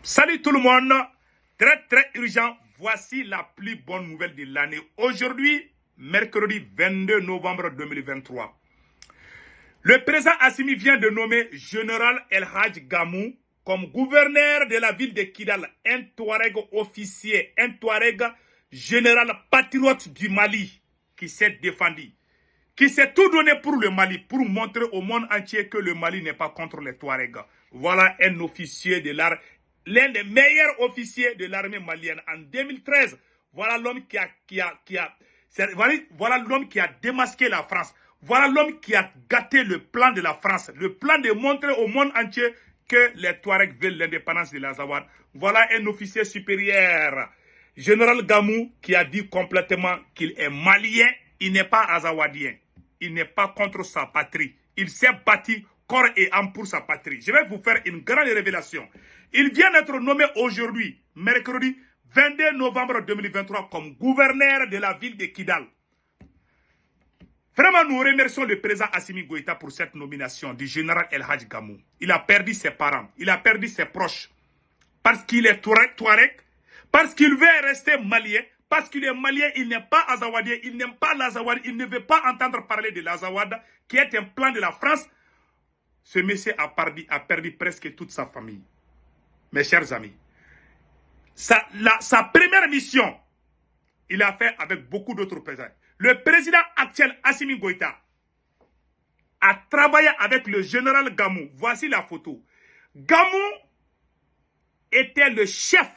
Salut tout le monde, très urgent, voici la plus bonne nouvelle de l'année. Aujourd'hui, mercredi 22 novembre 2023, le président Assimi vient de nommer Général El Hadj Gamou comme gouverneur de la ville de Kidal, un Touareg officier, un Touareg général patriote du Mali qui s'est défendu, qui s'est tout donné pour le Mali, pour montrer au monde entier que le Mali n'est pas contre les Touaregs. Voilà un officier de l'armée, l'un des meilleurs officiers de l'armée malienne en 2013. Voilà l'homme voilà l'homme qui a démasqué la France. Voilà l'homme qui a gâté le plan de la France, le plan de montrer au monde entier que les Touaregs veulent l'indépendance de l'Azawad. Voilà un officier supérieur, Général Gamou, qui a dit complètement qu'il est malien, il n'est pas azawadien. Il n'est pas contre sa patrie. Il s'est battu corps et âme pour sa patrie. Je vais vous faire une grande révélation. Il vient d'être nommé aujourd'hui, mercredi 22 novembre 2023, comme gouverneur de la ville de Kidal. Vraiment, nous remercions le président Assimi Goïta pour cette nomination du général El Hadj Gamou. Il a perdu ses parents, il a perdu ses proches, parce qu'il est Touareg, parce qu'il veut rester malien, parce qu'il est malien, il n'est pas azawadien, il n'aime pas l'Azawad, il ne veut pas entendre parler de l'Azawad, qui est un plan de la France. Ce monsieur a perdu presque toute sa famille. Mes chers amis, sa première mission, il a fait avec beaucoup d'autres présidents. Le président actuel, Assimi Goïta, a travaillé avec le général Gamou. Voici la photo. Gamou était le chef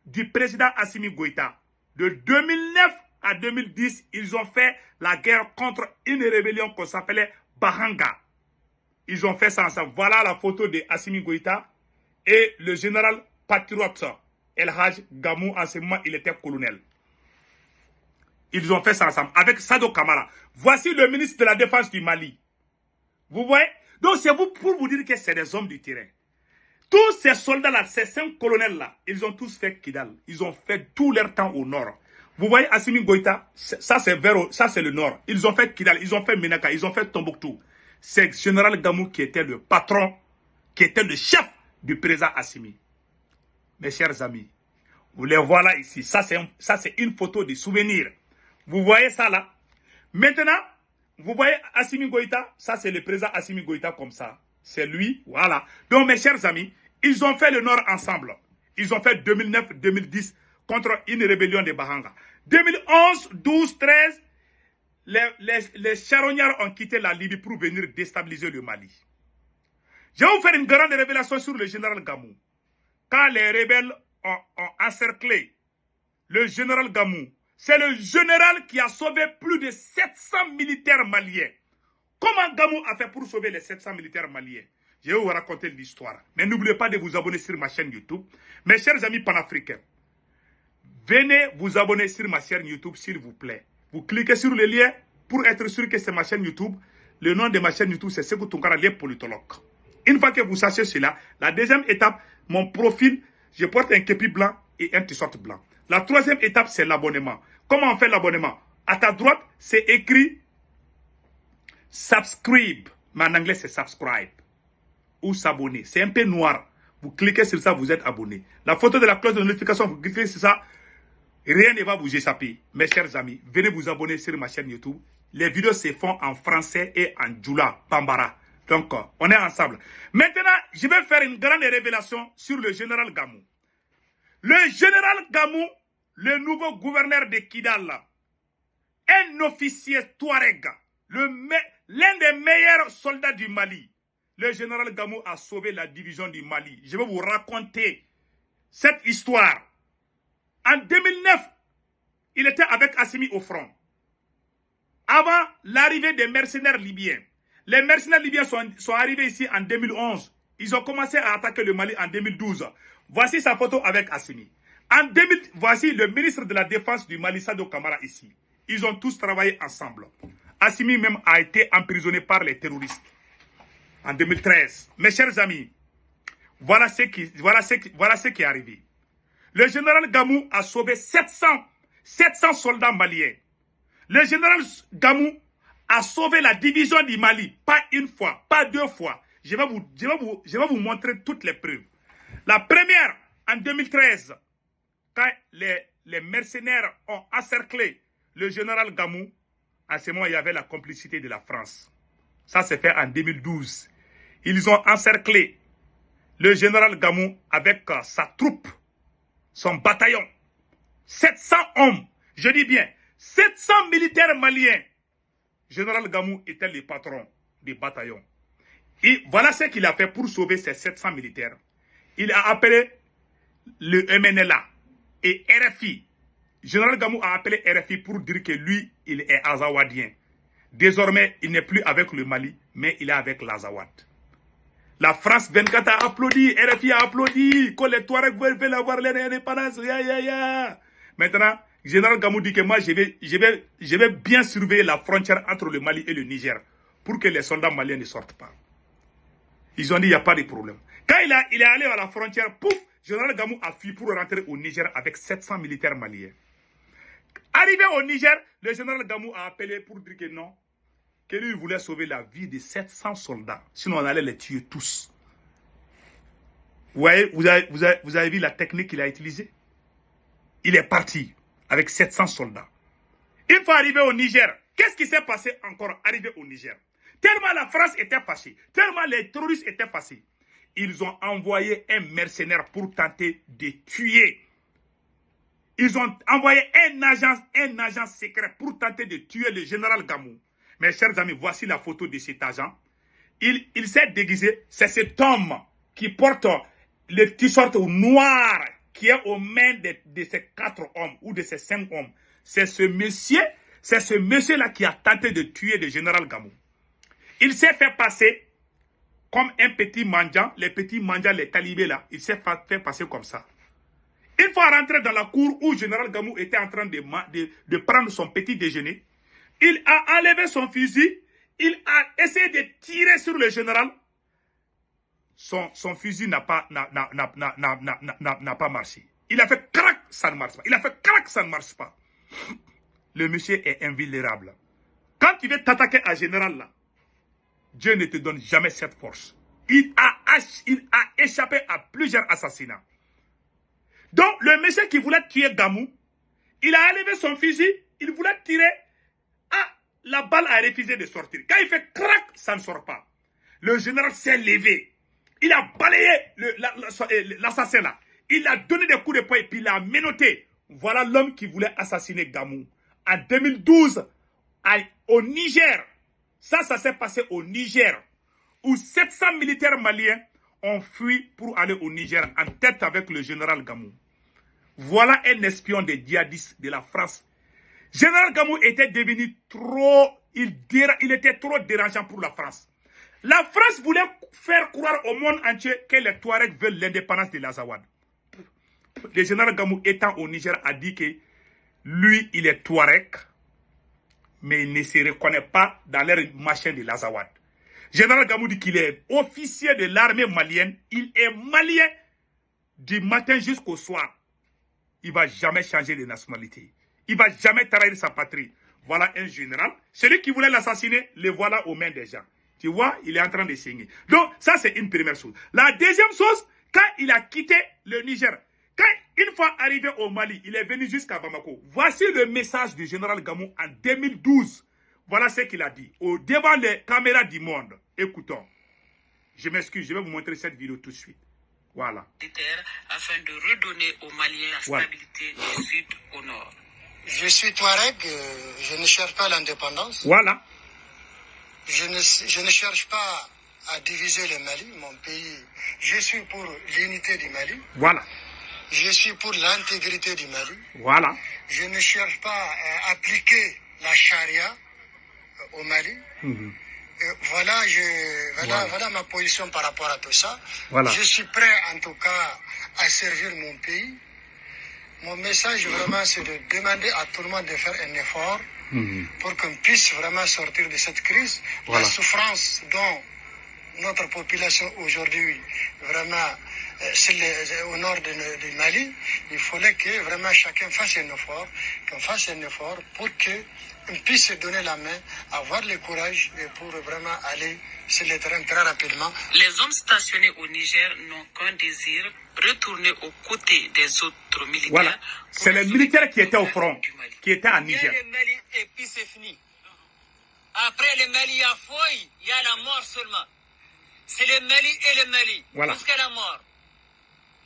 du président Assimi Goïta. De 2009 à 2010, ils ont fait la guerre contre une rébellion qu'on s'appelait Bahanga. Ils ont fait ça ensemble. Voilà la photo de Assimi Goïta et le général patriote El Hadj Gamou. En ce moment, il était colonel. Ils ont fait ça ensemble avec Sado Kamara. Voici le ministre de la Défense du Mali. Vous voyez? Donc, c'est pour vous dire que c'est des hommes du terrain. Tous ces soldats-là, ces 5 colonels-là, ils ont tous fait Kidal. Ils ont fait tout leur temps au nord. Vous voyez Assimi Goïta, ça c'est le nord. Ils ont fait Kidal, ils ont fait Menaka, ils ont fait Tombouctou. C'est Général Gamou qui était le patron, qui était le chef du président Assimi. Mes chers amis, vous les voilà ici. Ça c'est une photo de souvenir. Vous voyez ça là? Maintenant, vous voyez Assimi Goïta, ça c'est le président Assimi Goïta comme ça. C'est lui, voilà. Donc mes chers amis, ils ont fait le nord ensemble. Ils ont fait 2009-2010 contre une rébellion de Bahanga. 2011, 12, 13, les charognards ont quitté la Libye pour venir déstabiliser le Mali. Je vais vous faire une grande révélation sur le général Gamou. Quand les rebelles ont encerclé le général Gamou, c'est le général qui a sauvé plus de 700 militaires maliens. Comment Gamou a fait pour sauver les 700 militaires maliens? Je vais vous raconter l'histoire. Mais n'oubliez pas de vous abonner sur ma chaîne YouTube. Mes chers amis panafricains, venez vous abonner sur ma chaîne YouTube, s'il vous plaît. Vous cliquez sur le lien pour être sûr que c'est ma chaîne YouTube. Le nom de ma chaîne YouTube, c'est Sekou Tounkara, les politologues. Une fois que vous sachez cela, la deuxième étape, mon profil, je porte un képi blanc et un t-shirt blanc. La troisième étape, c'est l'abonnement. Comment on fait l'abonnement? À ta droite, c'est écrit subscribe. Mais en anglais, c'est subscribe. Ou s'abonner. C'est un peu noir. Vous cliquez sur ça, vous êtes abonné. La photo de la cloche de notification, vous cliquez sur ça. Rien ne va vous échapper. Mes chers amis, venez vous abonner sur ma chaîne YouTube. Les vidéos se font en français et en djoula, bambara. Donc, on est ensemble. Maintenant, je vais faire une grande révélation sur le général Gamou. Le général Gamou, le nouveau gouverneur de Kidal, un officier Touareg, l'un des meilleurs soldats du Mali. Le général Gamou a sauvé la division du Mali. Je vais vous raconter cette histoire. En 2009, il était avec Assimi au front. Avant l'arrivée des mercenaires libyens. Les mercenaires libyens sont arrivés ici en 2011. Ils ont commencé à attaquer le Mali en 2012. Voici sa photo avec Assimi. Voici le ministre de la Défense du Mali, Sado Kamara, ici. Ils ont tous travaillé ensemble. Assimi même a été emprisonné par les terroristes en 2013. Mes chers amis, voilà ce qui est arrivé. Le général Gamou a sauvé 700 soldats maliens. Le général Gamou a sauvé la division du Mali, pas une fois, pas deux fois. Je vais vous montrer toutes les preuves. La première, en 2013, quand les mercenaires ont encerclé le général Gamou, à ce moment, il y avait la complicité de la France. Ça s'est fait en 2012. Ils ont encerclé le général Gamou avec sa troupe, son bataillon. 700 hommes, je dis bien, 700 militaires maliens. Général Gamou était le patron du bataillon. Et voilà ce qu'il a fait pour sauver ces 700 militaires. Il a appelé le MNLA et RFI. Général Gamou a appelé RFI pour dire que lui, il est azawadien. Désormais, il n'est plus avec le Mali, mais il est avec l'Azawad. La France 24 a applaudi, RFI a applaudi, que les Touaregs veulent avoir l'indépendance. Maintenant, Général Gamou dit que moi, je vais bien surveiller la frontière entre le Mali et le Niger pour que les soldats maliens ne sortent pas. Ils ont dit, il n'y a pas de problème. Quand il est allé à la frontière, pouf, Général Gamou a fui pour rentrer au Niger avec 700 militaires maliens. Arrivé au Niger, le général Gamou a appelé pour dire que non, que lui voulait sauver la vie de 700 soldats. Sinon, on allait les tuer tous. Vous voyez, vous avez vu la technique qu'il a utilisée? Il est parti avec 700 soldats. Une fois arrivé au Niger, qu'est-ce qui s'est passé encore arrivé au Niger? Tellement la France était fâchée, tellement les terroristes étaient fâchés, ils ont envoyé un mercenaire pour tenter de tuer. Ils ont envoyé un agent secret pour tenter de tuer le général Gamou. Mes chers amis, voici la photo de cet agent. Il s'est déguisé. C'est cet homme qui porte le t-shirt noir qui est aux mains de ces 4 hommes ou de ces 5 hommes. C'est ce monsieur-là qui a tenté de tuer le général Gamou. Il s'est fait passer comme un petit mendiant. Les petits mendiants, les talibés là, il s'est fait passer comme ça. Une fois rentré dans la cour où le général Gamou était en train de prendre son petit déjeuner, il a enlevé son fusil, il a essayé de tirer sur le général. Son fusil n'a pas marché. Il a fait crac, ça ne marche pas. Il a fait crac, ça ne marche pas. Le monsieur est invulnérable. Quand tu veux t'attaquer à général là, Dieu ne te donne jamais cette force. Il a échappé à plusieurs assassinats. Donc, le monsieur qui voulait tuer Gamou, il a enlevé son fusil, il voulait tirer. Ah, la balle a refusé de sortir. Quand il fait crac, ça ne sort pas. Le général s'est levé. Il a balayé l'assassin là. Il a donné des coups de poing et puis il a menotté. Voilà l'homme qui voulait assassiner Gamou. En 2012, au Niger, ça s'est passé au Niger, où 700 militaires maliens ont fui pour aller au Niger en tête avec le général Gamou. Voilà un espion des djihadistes de la France. Général Gamou était devenu il était trop dérangeant pour la France. La France voulait faire croire au monde entier que les Touaregs veulent l'indépendance de l'Azawad. Le général Gamou étant au Niger a dit que lui, il est Touareg, mais il ne se reconnaît pas dans leur machin de l'Azawad. Général Gamou dit qu'il est officier de l'armée malienne. Il est malien du matin jusqu'au soir. Il ne va jamais changer de nationalité. Il ne va jamais trahir sa patrie. Voilà un général. Celui qui voulait l'assassiner, le voilà aux mains des gens. Tu vois, il est en train de saigner. Donc, ça, c'est une première chose. La deuxième chose, quand il a quitté le Niger, quand une fois arrivé au Mali, il est venu jusqu'à Bamako. Voici le message du général Gamou en 2012. Voilà ce qu'il a dit. Devant les caméras du monde. Écoutons. Je m'excuse, je vais vous montrer cette vidéo tout de suite. Voilà. Afin de redonner aux Maliens la stabilité du sud au nord. Je suis Touareg, je ne cherche pas l'indépendance. Voilà. Je ne cherche pas à diviser le Mali, mon pays. Je suis pour l'unité du Mali. Voilà. Je suis pour l'intégrité du Mali. Voilà. Je ne cherche pas à appliquer la charia au Mali. Voilà ma position par rapport à tout ça. Voilà. Je suis prêt en tout cas à servir mon pays. Mon message vraiment c'est de demander à tout le monde de faire un effort pour qu'on puisse vraiment sortir de cette crise. Voilà. La souffrance dont notre population aujourd'hui vraiment au nord du Mali, il fallait que vraiment chacun fasse un effort, qu'on fasse un effort pour qu'on puisse se donner la main, avoir le courage et pour vraiment aller sur le terrain très rapidement. Les hommes stationnés au Niger n'ont qu'un désir, retourner aux côtés des autres militaires. Voilà, c'est les militaires qui étaient au front, qui étaient en Niger. Il y a le Mali et puis c'est fini. Après le Mali, il y a Foy, il y a la mort seulement. C'est le Mali et le Mali, voilà. Jusqu'à la mort.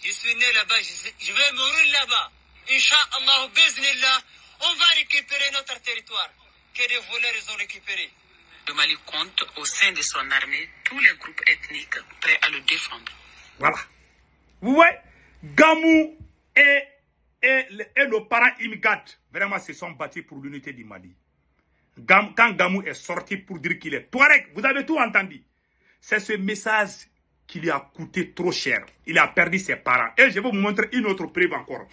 Je suis né là-bas, je vais mourir là-bas. Inch'Allah, biznillah, on va récupérer notre territoire que les voleurs ont récupéré. Le Mali compte au sein de son armée tous les groupes ethniques prêts à le défendre. Voilà. Vous voyez, Gamou et le parent Imigad, vraiment, se sont battus pour l'unité du Mali. Quand Gamou est sorti pour dire qu'il est Touareg, vous avez tout entendu. C'est ce message qui lui a coûté trop cher. Il a perdu ses parents. Et je vais vous montrer une autre preuve encore.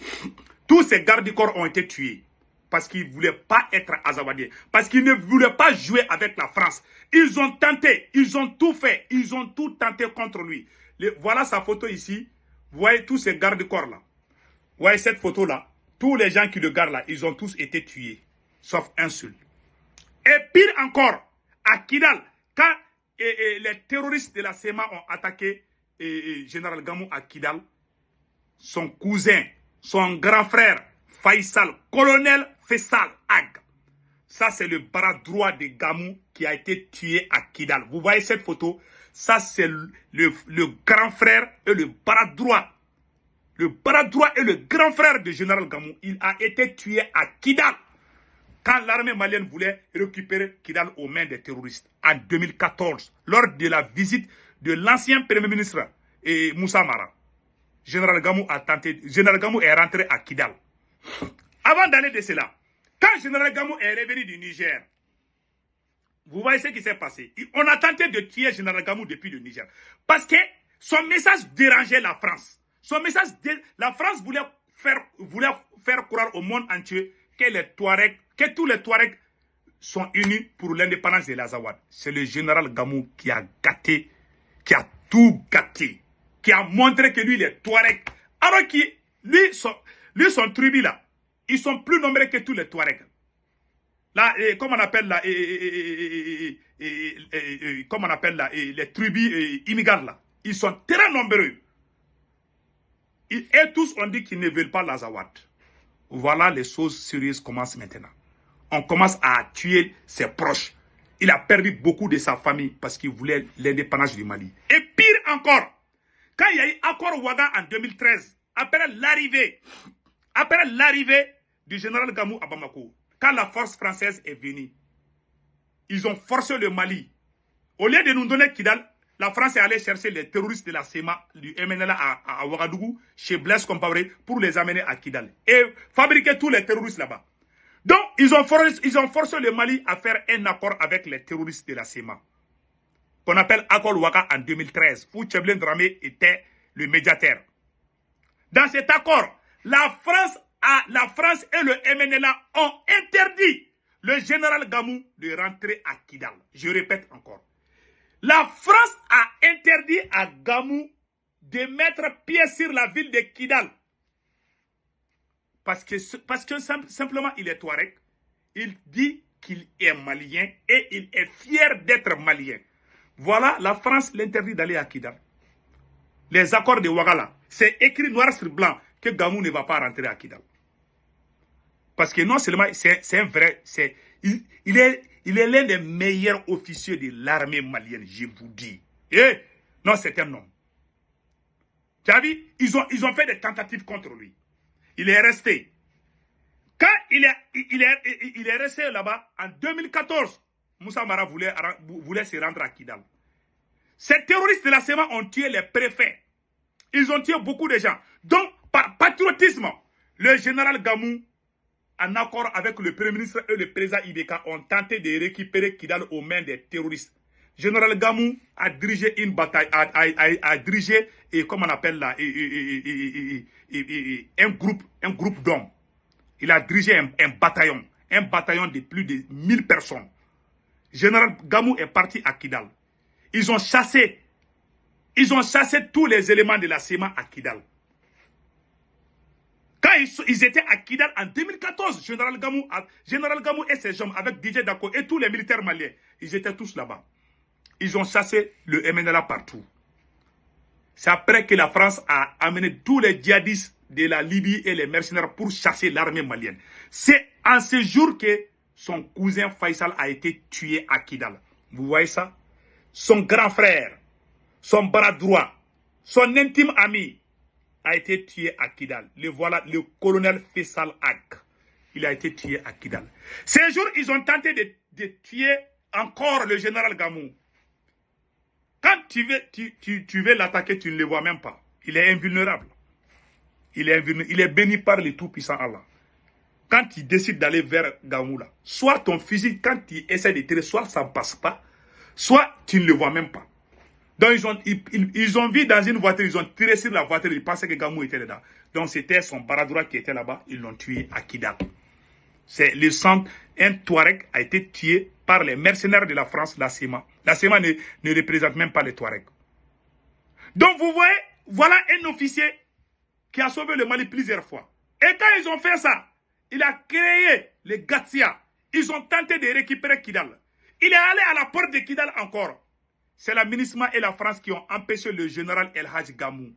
Tous ces gardes-corps ont été tués parce qu'ils ne voulaient pas être azawadiens, parce qu'ils ne voulaient pas jouer avec la France. Ils ont tenté, ils ont tout fait, ils ont tout tenté contre lui. Voilà sa photo ici. Vous voyez tous ces gardes-corps là. Vous voyez cette photo là. Tous les gens qui le gardent là, ils ont tous été tués. Sauf un seul. Et pire encore, à Kidal, quand les terroristes de la SEMA ont attaqué Général Gamou à Kidal, son cousin, son grand frère, Faisal, colonel Faisal Ag. Ça, c'est le bras droit de Gamou qui a été tué à Kidal. Vous voyez cette photo? Ça, c'est le grand frère et le bras droit. Le bras droit et le grand frère de Général Gamou. Il a été tué à Kidal. Quand l'armée malienne voulait récupérer Kidal aux mains des terroristes en 2014, lors de la visite de l'ancien Premier ministre Moussa Mara, Général Gamou a tenté, Général Gamou est rentré à Kidal. Avant d'aller de cela, quand Général Gamou est revenu du Niger, vous voyez ce qui s'est passé. On a tenté de tuer Général Gamou depuis le Niger. Parce que son message dérangeait la France. Son message, la France voulait faire croire au monde entier que tous les Touaregs sont unis pour l'indépendance de l'Azawad. C'est le général Gamou qui a gâté, qui a tout gâté, qui a montré que lui, il est Touareg. Alors que lui, son tribu là, ils sont plus nombreux que tous les Touaregs. Là, comment on appelle là, comment on appelle là, les tribus immigrants là, ils sont très nombreux. Et tous ont dit qu'ils ne veulent pas l'Azawad. Voilà, les choses sérieuses commencent maintenant. On commence à tuer ses proches. Il a perdu beaucoup de sa famille parce qu'il voulait l'indépendance du Mali. Et pire encore, quand il y a eu accord Ouaga en 2013, après l'arrivée du général Gamou à Bamako, quand la force française est venue, ils ont forcé le Mali. Au lieu de nous donner Kidal, la France est allée chercher les terroristes de la SEMA, du MNLA à Ouagadougou, chez Blaise Compaoré, pour les amener à Kidal. Et fabriquer tous les terroristes là-bas. Donc, ils ont forcé le Mali à faire un accord avec les terroristes de la SEMA, qu'on appelle Accord Ouaga en 2013, où Tcheblin Dramé était le médiateur. Dans cet accord, la France et le MNLA ont interdit le général Gamou de rentrer à Kidal. Je répète encore. La France a interdit à Gamou de mettre pied sur la ville de Kidal. Parce que simplement il est Touareg. Il dit qu'il est malien et il est fier d'être malien. Voilà, la France l'interdit d'aller à Kidal. Les accords de Ouagala, c'est écrit noir sur blanc que Gamou ne va pas rentrer à Kidal. Parce que non seulement c'est un vrai, il est l'un des meilleurs officiers de l'armée malienne, je vous dis. Et non, c'est un homme. Tu as vu, ils ont fait des tentatives contre lui. Il est resté. Quand il est resté là-bas, en 2014, Moussa Mara voulait se rendre à Kidal. Ces terroristes de la SEMA ont tué les préfets. Ils ont tué beaucoup de gens. Donc, par patriotisme, le général Gamou, en accord avec le Premier ministre et le président Ibeka, ont tenté de récupérer Kidal aux mains des terroristes. Général Gamou a dirigé une bataille, a dirigé, comment on appelle là, un groupe d'hommes. Il a dirigé un bataillon de plus de 1000 personnes. Général Gamou est parti à Kidal. Ils ont chassé ils ont chassé tous les éléments de la CEMA à Kidal. Quand ils étaient à Kidal en 2014, Général Gamou et ses hommes avec DJ Dako et tous les militaires maliens, ils étaient tous là-bas. Ils ont chassé le MNLA partout. C'est après que la France a amené tous les djihadistes de la Libye et les mercenaires pour chasser l'armée malienne. C'est en ce jour que son cousin Faisal a été tué à Kidal. Vous voyez ça? Son grand frère, son bras droit, son intime ami a été tué à Kidal. Le voilà, le colonel Faisal Ak. Il a été tué à Kidal. Ces jours, ils ont tenté de tuer encore le général Gamou. Quand tu veux l'attaquer, tu ne le vois même pas. Il est invulnérable. Il est béni par le Tout-Puissant Allah. Quand tu décides d'aller vers Gamou, là, soit ton fusil, quand tu essaies de tirer, soit ça ne passe pas, soit tu ne le vois même pas. Donc ils ont vu dans une voiture, ils ont tiré sur la voiture, ils pensaient que Gamou était là. Donc c'était son bras droit qui était là-bas, ils l'ont tué à Kidal. C'est le centre, un Touareg a été tué par les mercenaires de la France, la CEMA. La CEMA ne représente même pas les Touaregs. Donc vous voyez, voilà un officier qui a sauvé le Mali plusieurs fois. Et quand ils ont fait ça, il a créé les Gatsia. Ils ont tenté de récupérer Kidal. Il est allé à la porte de Kidal encore. C'est la MINUSMA et la France qui ont empêché le général El Hadj Gamou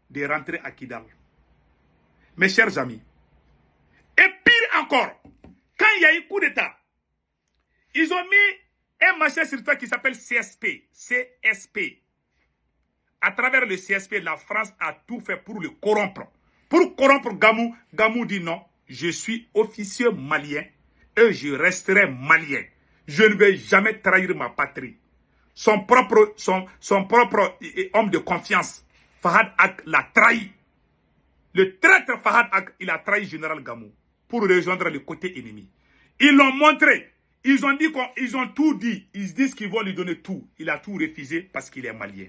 de rentrer à Kidal. Mes chers amis, et pire encore, quand il y a eu coup d'État, ils ont mis un machin sur toi qui s'appelle CSP. CSP. À travers le CSP, la France a tout fait pour le corrompre. Pour corrompre Gamou, Gamou dit non, je suis officier malien et je resterai malien. Je ne vais jamais trahir ma patrie. Son propre homme de confiance, Fahad Ak, l'a trahi. Le traître Fahad Ak, il a trahi Général Gamou pour rejoindre le côté ennemi. Ils l'ont montré. Ils ont dit ils ont tout dit. Ils disent qu'ils vont lui donner tout. Il a tout refusé parce qu'il est malien.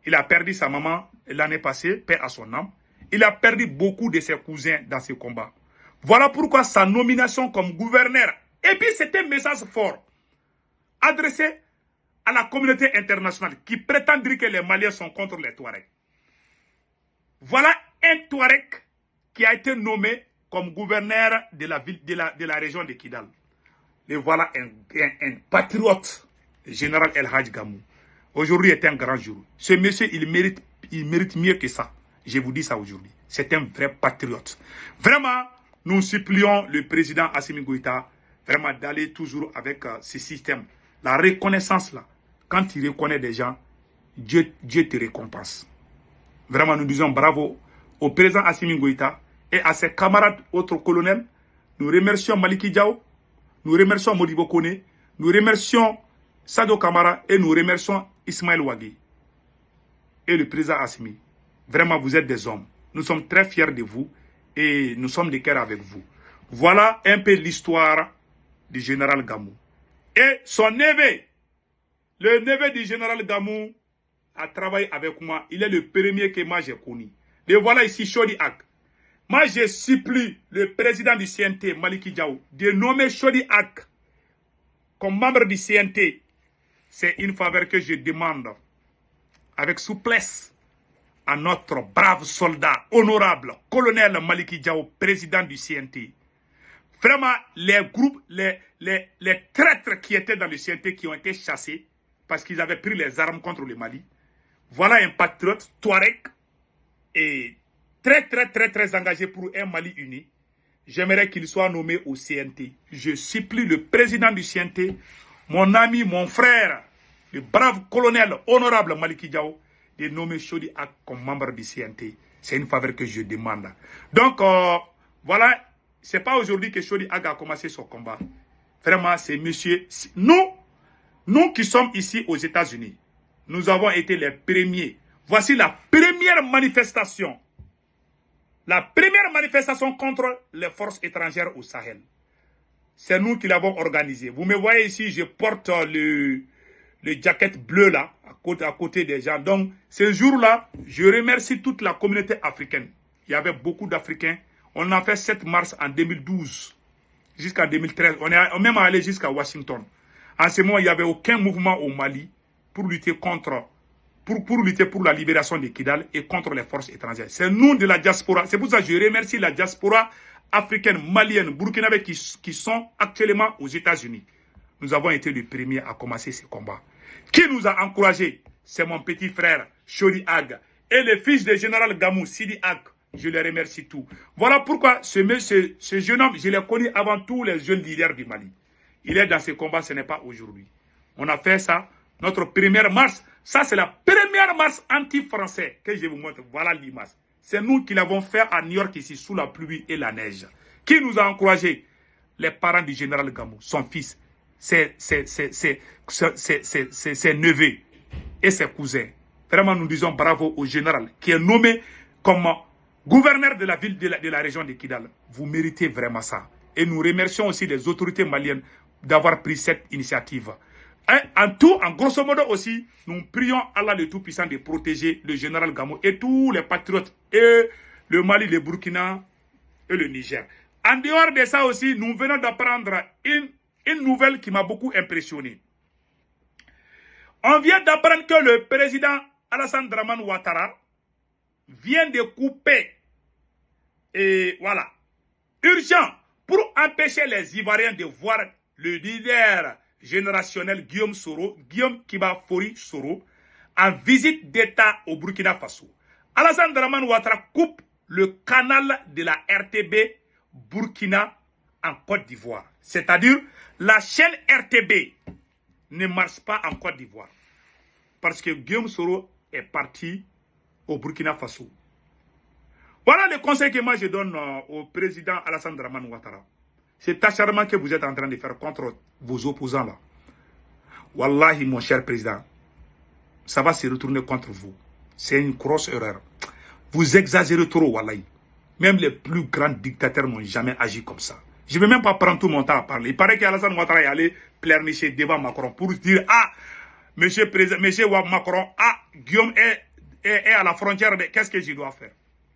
Il a perdu sa maman l'année passée, paix à son âme. Il a perdu beaucoup de ses cousins dans ce combat. Voilà pourquoi sa nomination comme gouverneur. Et puis c'était un message fort adressé à la communauté internationale qui prétend dire que les Maliens sont contre les Touaregs. Voilà un Touareg qui a été nommé comme gouverneur de la ville, de la région de Kidal. Et voilà un patriote, le général El Hadj Gamou. Aujourd'hui est un grand jour. Ce monsieur, il mérite mieux que ça. Je vous dis ça aujourd'hui. C'est un vrai patriote. Vraiment, nous supplions le président Assimi Goïta vraiment d'aller toujours avec ce système. La reconnaissance là, quand il reconnaît des gens, Dieu te récompense. Vraiment, nous disons bravo au président Assimi Goïta et à ses camarades autres colonels. Nous remercions Maliki Diao, nous remercions Modibo Kone, nous remercions Sado Kamara et nous remercions Ismaël Ouagui et le président Assimi. Vraiment, vous êtes des hommes. Nous sommes très fiers de vous et nous sommes de cœur avec vous. Voilà un peu l'histoire du général Gamou. Et son neveu, le neveu du général Gamou, a travaillé avec moi. Il est le premier que moi j'ai connu. Et voilà ici Chody Ak. Moi, je supplie le président du CNT, Maliki Diao, de nommer Chody Ak comme membre du CNT. C'est une faveur que je demande avec souplesse à notre brave soldat, honorable, colonel Maliki Diao, président du CNT. Vraiment, les groupes, les traîtres qui étaient dans le CNT qui ont été chassés parce qu'ils avaient pris les armes contre le Mali. Voilà un patriote, Touareg, et très engagé pour un Mali uni. J'aimerais qu'il soit nommé au CNT. Je supplie le président du CNT, mon ami, mon frère, le brave colonel honorable Maliki Diao, de nommer Chody Ak comme membre du CNT. C'est une faveur que je demande. Donc, voilà, c'est pas aujourd'hui que Chody Ak a commencé son combat. Vraiment, c'est monsieur. Nous qui sommes ici aux États-Unis, nous avons été les premiers. Voici la première manifestation. La première manifestation contre les forces étrangères au Sahel. C'est nous qui l'avons organisée. Vous me voyez ici, je porte le jacket bleu là, à côté des gens. Donc, ce jour-là, je remercie toute la communauté africaine. Il y avait beaucoup d'Africains. On a fait 7 mars en 2012 jusqu'en 2013. On est même allé jusqu'à Washington. En ce moment, il n'y avait aucun mouvement au Mali pour lutter contre pour lutter pour la libération de Kidal et contre les forces étrangères. C'est nous de la diaspora. C'est pour ça que je remercie la diaspora africaine, malienne, burkinabé qui sont actuellement aux États-Unis. Nous avons été les premiers à commencer ces combats. Qui nous a encouragés? C'est mon petit frère, Chori Ag, et le fils du général Gamou, Sidi Ag. Je les remercie tous. Voilà pourquoi ce jeune homme, je l'ai connu avant tous les jeunes leaders du Mali. Il est dans ce combat, ce n'est pas aujourd'hui. On a fait ça, notre première marche. Ça, c'est la première marche anti-français que je vous montre. Voilà l'image. C'est nous qui l'avons fait à New York, ici, sous la pluie et la neige. Qui nous a encouragés? Les parents du général Gamou, son fils, ses neveux et ses cousins. Vraiment, nous disons bravo au général qui est nommé comme gouverneur de la ville de la région de Kidal. Vous méritez vraiment ça. Et nous remercions aussi les autorités maliennes d'avoir pris cette initiative. En tout, en grosso modo aussi, nous prions Allah le Tout-Puissant de protéger le général Gamou et tous les patriotes, et le Mali, le Burkina et le Niger. En dehors de ça aussi, nous venons d'apprendre une nouvelle qui m'a beaucoup impressionné. On vient d'apprendre que le président Alassane Dramane Ouattara vient de couper, et voilà, urgent, pour empêcher les Ivoiriens de voir le leader générationnel Guillaume Kiba Fori Soro, en visite d'État au Burkina Faso. Alassane Dramane Ouattara coupe le canal de la RTB Burkina en Côte d'Ivoire. C'est-à-dire, la chaîne RTB ne marche pas en Côte d'Ivoire. Parce que Guillaume Soro est parti au Burkina Faso. Voilà le conseil que moi je donne au président Alassane Dramane Ouattara. Cet acharnement que vous êtes en train de faire contre vos opposants là. Wallahi, mon cher président, ça va se retourner contre vous. C'est une grosse erreur. Vous exagérez trop, wallahi. Même les plus grands dictateurs n'ont jamais agi comme ça. Je ne vais même pas prendre tout mon temps à parler. Il paraît qu'Alassane Ouattara est allé pleurnicher devant Macron pour dire, ah, monsieur Macron, ah, Guillaume est à la frontière, qu'est-ce que je dois faire?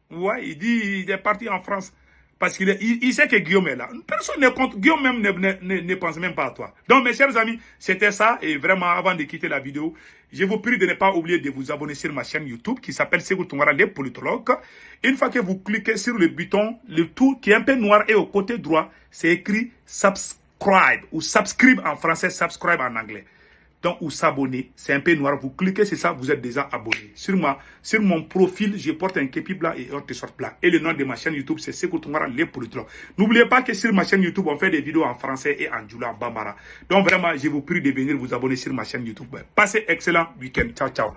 Ouais, il dit, il est parti en France. Parce qu'il sait que Guillaume est là. Personne ne compte. Guillaume même ne pense même pas à toi. Donc, mes chers amis, c'était ça. Et vraiment, avant de quitter la vidéo, je vous prie de ne pas oublier de vous abonner sur ma chaîne YouTube qui s'appelle Sékou Tounkara, les politologues. Une fois que vous cliquez sur le bouton, le tout qui est un peu noir et au côté droit, c'est écrit subscribe ou subscribe en français, subscribe en anglais. Donc, ou s'abonner, c'est un peu noir. Vous cliquez sur ça, vous êtes déjà abonné. Sur mon profil, je porte un képi blanc et un t-shirt blanc. Et le nom de ma chaîne YouTube, c'est Sékou Tounkara, les politologues. N'oubliez pas que sur ma chaîne YouTube, on fait des vidéos en français et en djoula, en bambara. Donc, vraiment, je vous prie de venir vous abonner sur ma chaine YouTube. Passez excellent week-end. Ciao, ciao.